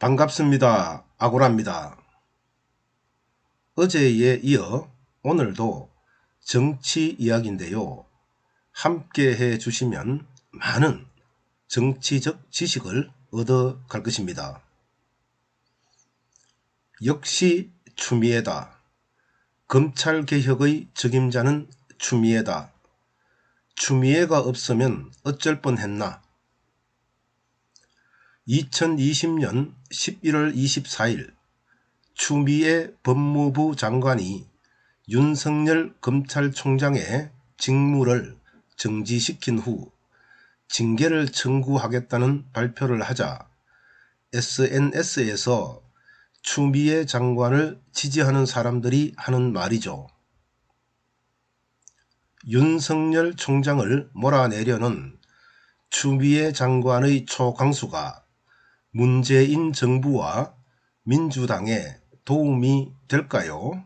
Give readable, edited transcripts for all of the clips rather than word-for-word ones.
반갑습니다. 아고라입니다. 어제에 이어 오늘도 정치 이야기인데요. 함께 해 주시면 많은 정치적 지식을 얻어갈 것입니다. 역시 추미애다. 검찰개혁의 적임자는 추미애다. 추미애가 없으면 어쩔 뻔했나. 2020년 11월 24일 추미애 법무부 장관이 윤석열 검찰총장의 직무를 정지시킨 후 징계를 청구하겠다는 발표를 하자 SNS에서 추미애 장관을 지지하는 사람들이 하는 말이죠. 윤석열 총장을 몰아내려는 추미애 장관의 초강수가 문재인 정부와 민주당에 도움이 될까요?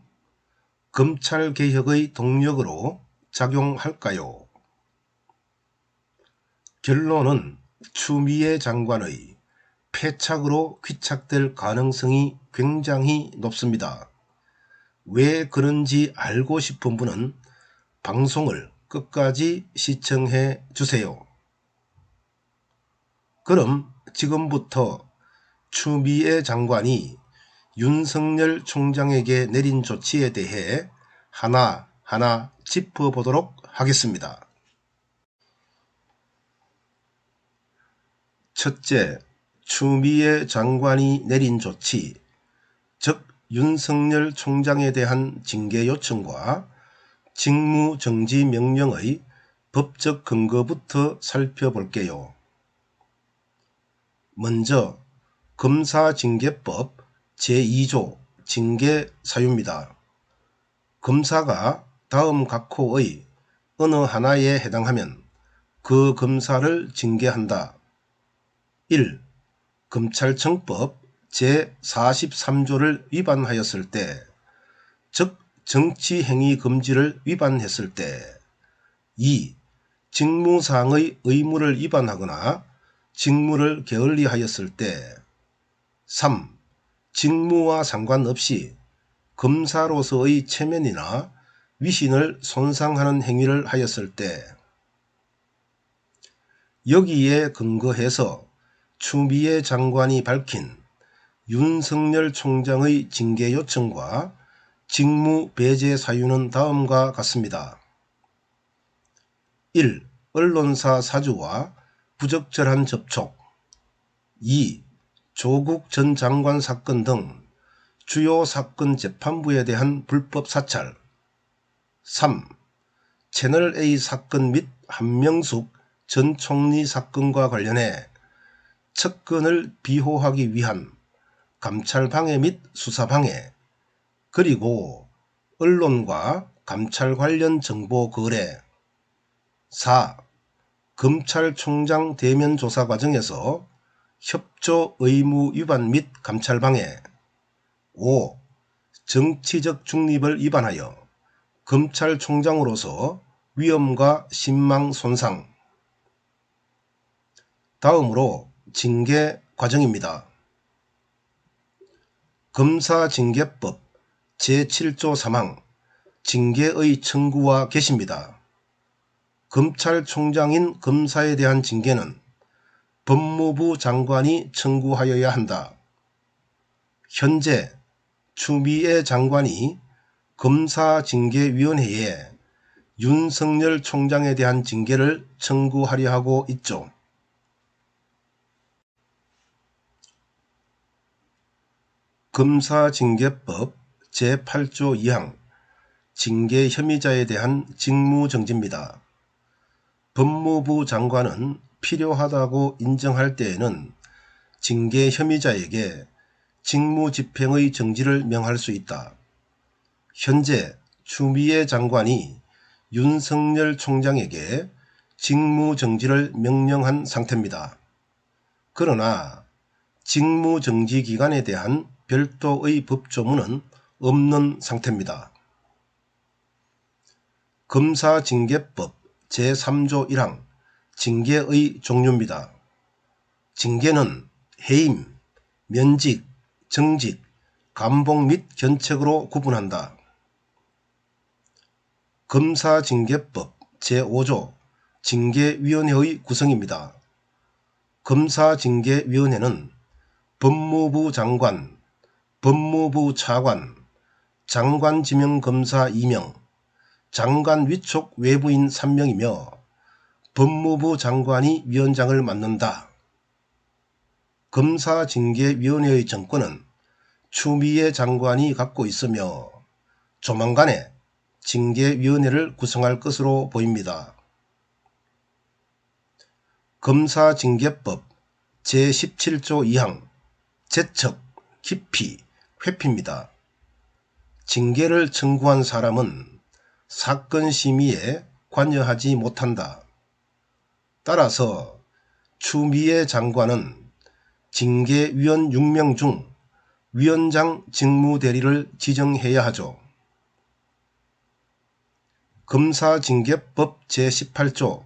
검찰개혁의 동력으로 작용할까요? 결론은 추미애 장관의 패착으로 귀착될 가능성이 굉장히 높습니다. 왜 그런지 알고 싶은 분은 방송을 끝까지 시청해 주세요. 그럼 지금부터 추미애 장관이 윤석열 총장에게 내린 조치에 대해 하나하나 짚어보도록 하겠습니다. 첫째, 추미애 장관이 내린 조치, 즉 윤석열 총장에 대한 징계 요청과 직무정지 명령의 법적 근거부터 살펴볼게요. 먼저 검사징계법 제2조 징계 사유입니다. 검사가 다음 각호의 어느 하나에 해당하면 그 검사를 징계한다. 1. 검찰청법 제43조를 위반하였을 때, 즉 정치행위 금지를 위반했을 때. 2. 직무상의 의무를 위반하거나 직무를 게을리하였을 때. 3. 직무와 상관없이 검사로서의 체면이나 위신을 손상하는 행위를 하였을 때. 여기에 근거해서 추미애 장관이 밝힌 윤석열 총장의 징계 요청과 직무 배제 사유는 다음과 같습니다. 1. 언론사 사주와 부적절한 접촉. 2. 조국 전 장관 사건 등 주요 사건 재판부에 대한 불법 사찰. 3. 채널A 사건 및 한명숙 전 총리 사건과 관련해 측근을 비호하기 위한 감찰방해 및 수사방해, 그리고 언론과 감찰 관련 정보 거래. 4. 검찰총장 대면 조사 과정에서 협조 의무 위반 및 감찰방해. 5. 정치적 중립을 위반하여 검찰총장으로서 위엄과 신망 손상. 다음으로 징계 과정입니다. 검사징계법 제7조 3항 징계의 청구와 개시입니다. 검찰총장인 검사에 대한 징계는 법무부 장관이 청구하여야 한다. 현재 추미애 장관이 검사징계위원회에 윤석열 총장에 대한 징계를 청구하려 하고 있죠. 검사징계법 제8조 2항 징계 혐의자에 대한 직무정지입니다. 법무부 장관은 필요하다고 인정할 때에는 징계 혐의자에게 직무집행의 정지를 명할 수 있다. 현재 추미애 장관이 윤석열 총장에게 직무정지를 명령한 상태입니다. 그러나 직무정지 기간에 대한 별도의 법조문은 없는 상태입니다. 검사징계법 제3조 1항 징계의 종류입니다. 징계는 해임, 면직, 정직, 감봉 및 견책으로 구분한다. 검사징계법 제5조 징계위원회의 구성입니다. 검사징계위원회는 법무부 장관, 법무부 차관, 장관 지명 검사 2명, 장관 위촉 외부인 3명이며 법무부 장관이 위원장을 맡는다. 검사징계위원회의 정권은 추미애 장관이 갖고 있으며 조만간에 징계위원회를 구성할 것으로 보입니다. 검사징계법 제17조 2항 재척, 기피, 회피입니다. 징계를 청구한 사람은 사건 심의에 관여하지 못한다. 따라서 추미애 장관은 징계위원 6명 중 위원장 직무대리를 지정해야 하죠. 검사징계법 제18조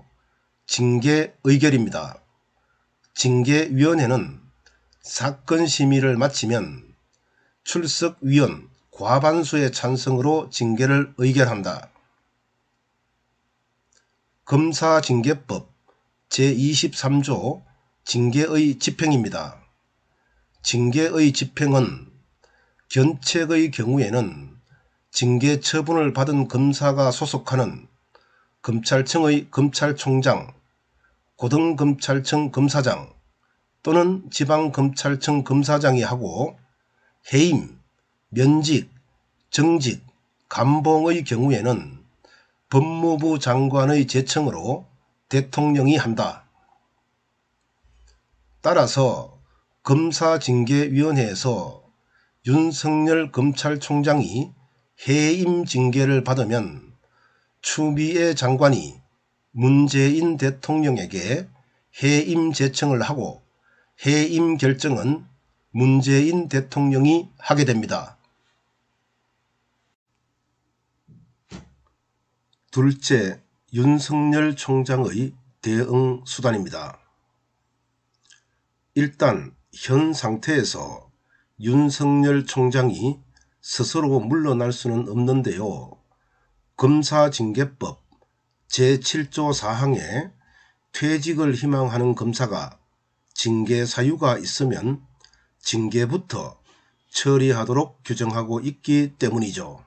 징계의결입니다. 징계위원회는 사건 심의를 마치면 출석위원 과반수의 찬성으로 징계를 의결한다. 검사징계법 제23조 징계의 집행입니다. 징계의 집행은 견책의 경우에는 징계 처분을 받은 검사가 소속하는 검찰청의 검찰총장, 고등검찰청 검사장 또는 지방검찰청 검사장이 하고 해임, 면직, 정직, 감봉의 경우에는 법무부 장관의 제청으로 대통령이 한다. 따라서 검사징계위원회에서 윤석열 검찰총장이 해임 징계를 받으면 추미애 장관이 문재인 대통령에게 해임 제청을 하고 해임 결정은 문재인 대통령이 하게 됩니다. 둘째, 윤석열 총장의 대응 수단입니다. 일단 현 상태에서 윤석열 총장이 스스로 물러날 수는 없는데요. 검사징계법 제7조 4항에 퇴직을 희망하는 검사가 징계 사유가 있으면 징계부터 처리하도록 규정하고 있기 때문이죠.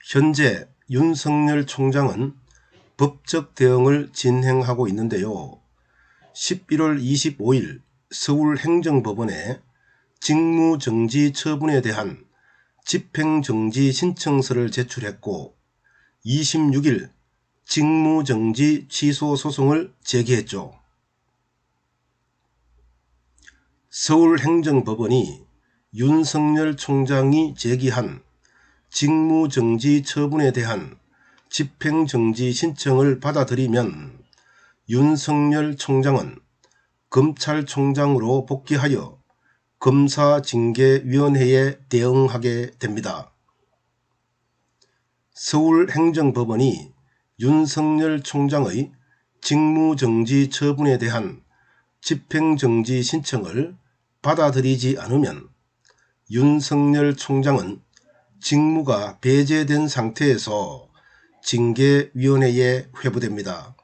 현재 윤석열 총장은 법적 대응을 진행하고 있는데요. 11월 25일 서울행정법원에 직무정지 처분에 대한 집행정지 신청서를 제출했고 26일 직무정지 취소소송을 제기했죠. 서울행정법원이 윤석열 총장이 제기한 직무정지 처분에 대한 집행정지 신청을 받아들이면 윤석열 총장은 검찰총장으로 복귀하여 검사징계위원회에 대응하게 됩니다. 서울행정법원이 윤석열 총장의 직무정지 처분에 대한 집행정지 신청을 받아들이지 않으면 윤석열 총장은 직무가 배제된 상태에서 징계위원회에 회부됩니다.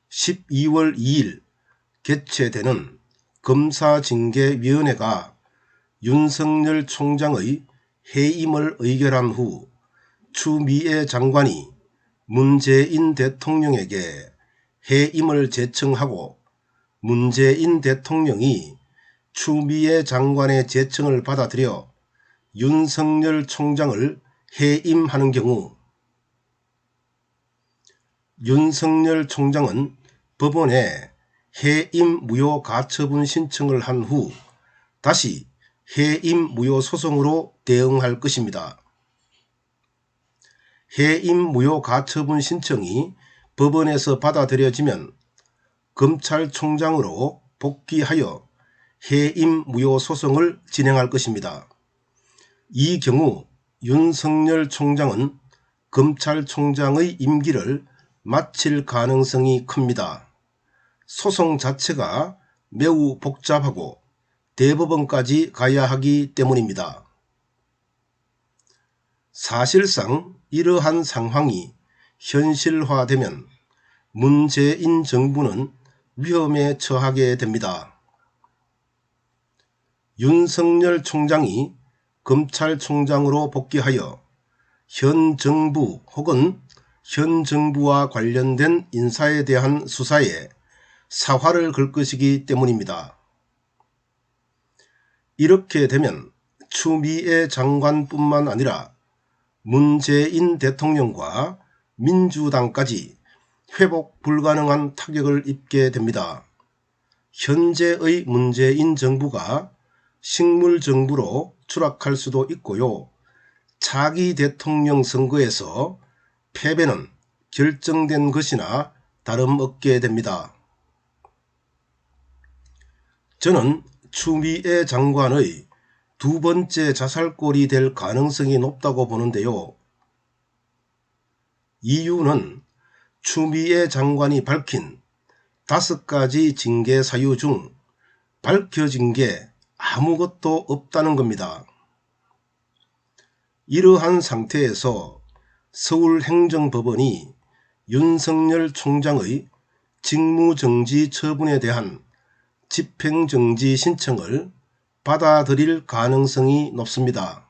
12월 2일 개최되는 검사징계위원회가 윤석열 총장의 해임을 의결한 후 추미애 장관이 문재인 대통령에게 해임을 제청하고 문재인 대통령이 추미애 장관의 제청을 받아들여 윤석열 총장을 해임하는 경우 윤석열 총장은 법원에 해임 무효 가처분 신청을 한 후 다시 해임 무효 소송으로 대응할 것입니다. 해임 무효 가처분 신청이 법원에서 받아들여지면 검찰총장으로 복귀하여 해임 무효 소송을 진행할 것입니다. 이 경우 윤석열 총장은 검찰총장의 임기를 마칠 가능성이 큽니다. 소송 자체가 매우 복잡하고 대법원까지 가야 하기 때문입니다. 사실상 이러한 상황이 현실화되면 문재인 정부는 위험에 처하게 됩니다. 윤석열 총장이 검찰총장으로 복귀하여 현 정부 혹은 현 정부와 관련된 인사에 대한 수사에 사활을 걸 것이기 때문입니다. 이렇게 되면 추미애 장관뿐만 아니라 문재인 대통령과 민주당까지 회복 불가능한 타격을 입게 됩니다. 현재의 문재인 정부가 식물정부로 추락할 수도 있고요. 차기 대통령 선거에서 패배는 결정된 것이나 다름없게 됩니다. 저는 추미애 장관의 두 번째 자살골이 될 가능성이 높다고 보는데요. 이유는 추미애 장관이 밝힌 5가지 징계 사유 중 밝혀진 게 아무것도 없다는 겁니다. 이러한 상태에서 서울행정법원이 윤석열 총장의 직무정지 처분에 대한 집행정지 신청을 받아들일 가능성이 높습니다.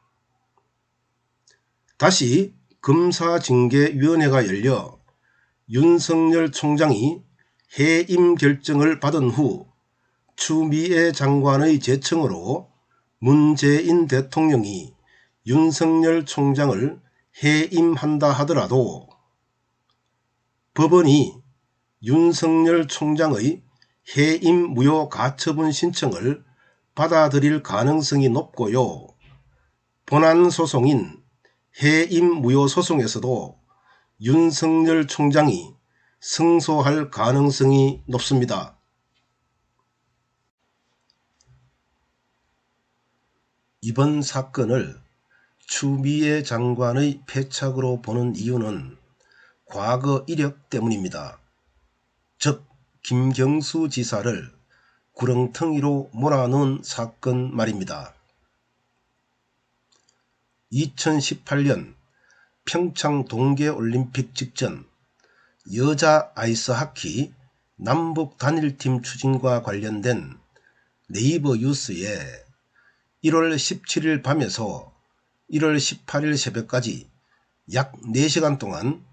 다시 검사징계위원회가 열려 윤석열 총장이 해임 결정을 받은 후 추미애 장관의 제청으로 문재인 대통령이 윤석열 총장을 해임한다 하더라도 법원이 윤석열 총장의 해임 무효 가처분 신청을 받아들일 가능성이 높고요. 본안 소송인 해임 무효 소송에서도 윤석열 총장이 승소할 가능성이 높습니다. 이번 사건을 추미애 장관의 패착으로 보는 이유는 과거 이력 때문입니다. 즉 김경수 지사를 구렁텅이로 몰아넣은 사건 말입니다. 2018년 평창 동계올림픽 직전 여자 아이스하키 남북 단일팀 추진과 관련된 네이버 뉴스에 1월 17일 밤에서 1월 18일 새벽까지 약 4시간 동안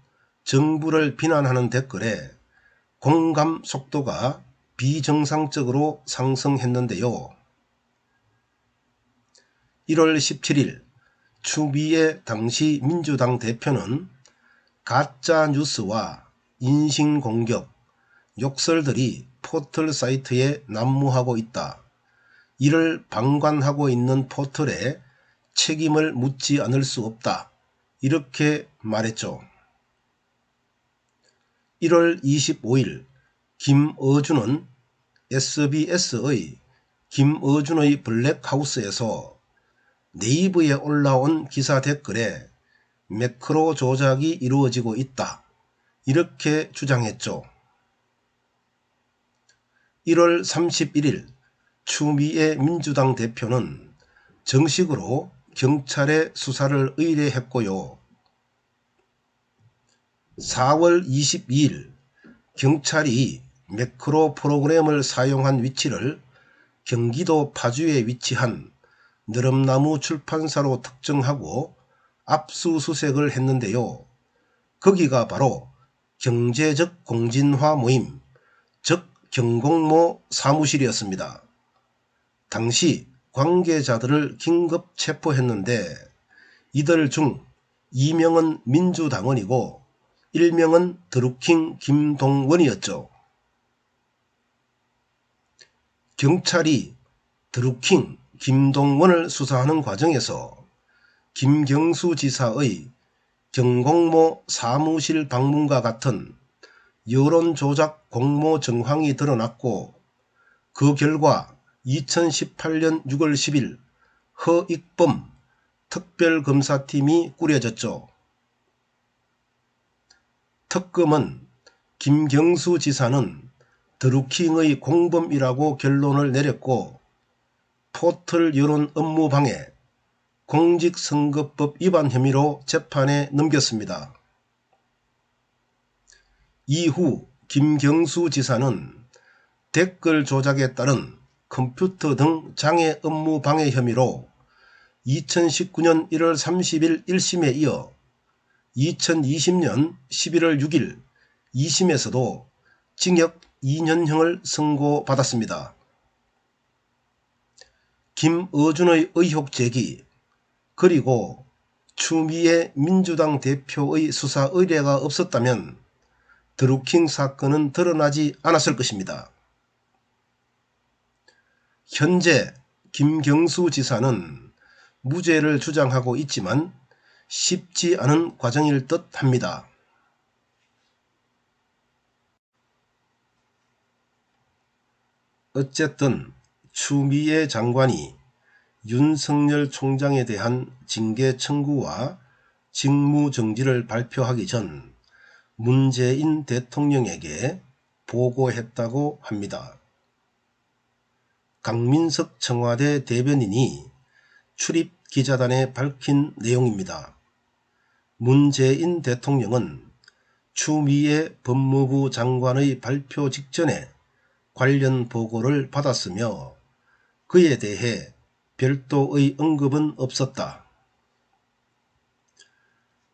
정부를 비난하는 댓글에 공감 속도가 비정상적으로 상승했는데요. 1월 17일 추미애 당시 민주당 대표는 가짜 뉴스와 인신공격, 욕설들이 포털 사이트에 난무하고 있다. 이를 방관하고 있는 포털에 책임을 묻지 않을 수 없다. 이렇게 말했죠. 1월 25일 김어준은 SBS의 김어준의 블랙하우스에서 네이버에 올라온 기사 댓글에 매크로 조작이 이루어지고 있다. 이렇게 주장했죠. 1월 31일 추미애 민주당 대표는 정식으로 경찰에 수사를 의뢰했고요. 4월 22일 경찰이 매크로 프로그램을 사용한 위치를 경기도 파주에 위치한 느릅나무 출판사로 특정하고 압수수색을 했는데요. 거기가 바로 경제적 공진화 모임, 즉 경공모 사무실이었습니다. 당시 관계자들을 긴급 체포했는데 이들 중 2명은 민주당원이고 1명은 드루킹 김동원이었죠. 경찰이 드루킹 김동원을 수사하는 과정에서 김경수 지사의 경공모 사무실 방문과 같은 여론조작 공모 정황이 드러났고 그 결과 2018년 6월 10일 허익범 특별검사팀이 꾸려졌죠. 특검은 김경수 지사는 드루킹의 공범이라고 결론을 내렸고 포털 여론 업무방해, 공직선거법 위반 혐의로 재판에 넘겼습니다. 이후 김경수 지사는 댓글 조작에 따른 컴퓨터 등 장애 업무 방해 혐의로 2019년 1월 30일 1심에 이어 2020년 11월 6일 2심에서도 징역 2년형을 선고받았습니다. 김어준의 의혹 제기, 그리고 추미애 민주당 대표의 수사 의뢰가 없었다면 드루킹 사건은 드러나지 않았을 것입니다. 현재 김경수 지사는 무죄를 주장하고 있지만 쉽지 않은 과정일 듯 합니다. 어쨌든 추미애 장관이 윤석열 총장에 대한 징계 청구와 직무정지를 발표하기 전 문재인 대통령에게 보고했다고 합니다. 강민석 청와대 대변인이 출입 기자단에 밝힌 내용입니다. 문재인 대통령은 추미애 법무부 장관의 발표 직전에 관련 보고를 받았으며 그에 대해 별도의 언급은 없었다.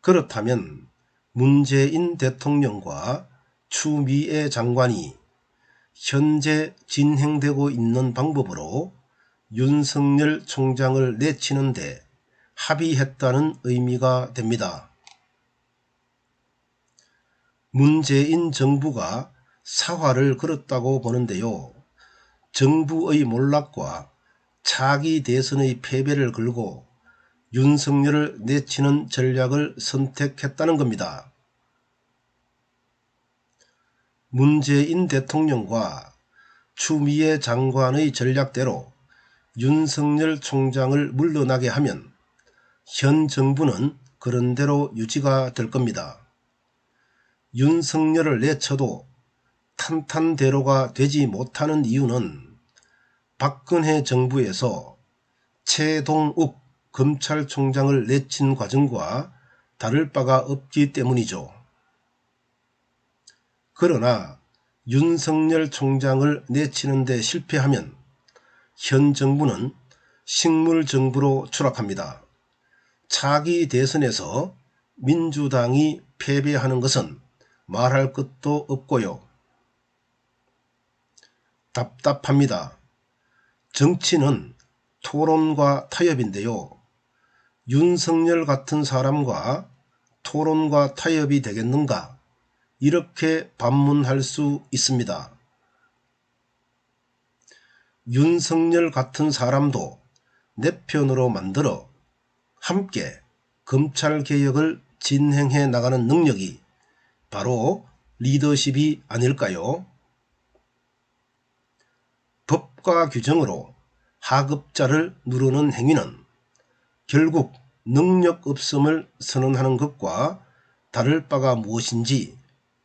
그렇다면 문재인 대통령과 추미애 장관이 현재 진행되고 있는 방법으로 윤석열 총장을 내치는 데 합의했다는 의미가 됩니다. 문재인 정부가 사활을 걸었다고 보는데요. 정부의 몰락과 차기 대선의 패배를 걸고 윤석열을 내치는 전략을 선택했다는 겁니다. 문재인 대통령과 추미애 장관의 전략대로 윤석열 총장을 물러나게 하면 현 정부는 그런대로 유지가 될 겁니다. 윤석열을 내쳐도 탄탄대로가 되지 못하는 이유는 박근혜 정부에서 최동욱 검찰총장을 내친 과정과 다를 바가 없기 때문이죠. 그러나 윤석열 총장을 내치는 데 실패하면 현 정부는 식물정부로 추락합니다. 차기 대선에서 민주당이 패배하는 것은 말할 것도 없고요. 답답합니다. 정치는 토론과 타협인데요. 윤석열 같은 사람과 토론과 타협이 되겠는가? 이렇게 반문할 수 있습니다. 윤석열 같은 사람도 내 편으로 만들어 함께 검찰개혁을 진행해 나가는 능력이 바로 리더십이 아닐까요? 법과 규정으로 하급자를 누르는 행위는 결국 능력 없음을 선언하는 것과 다를 바가 무엇인지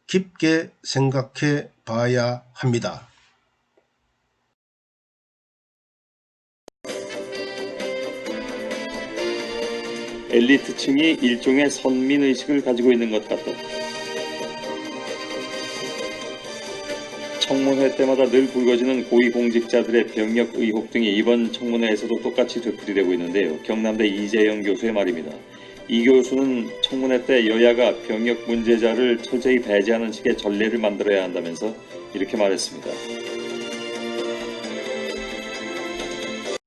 깊게 생각해 봐야 합니다. 엘리트층이 일종의 선민의식을 가지고 있는 것 같다. 청문회 때마다 늘 불거지는 고위공직자들의 병역 의혹 등이 이번 청문회에서도 똑같이 되풀이되고 있는데요. 경남대 이재영 교수의 말입니다. 이 교수는 청문회 때 여야가 병역 문제자를 철저히 배제하는 식의 전례를 만들어야 한다면서 이렇게 말했습니다.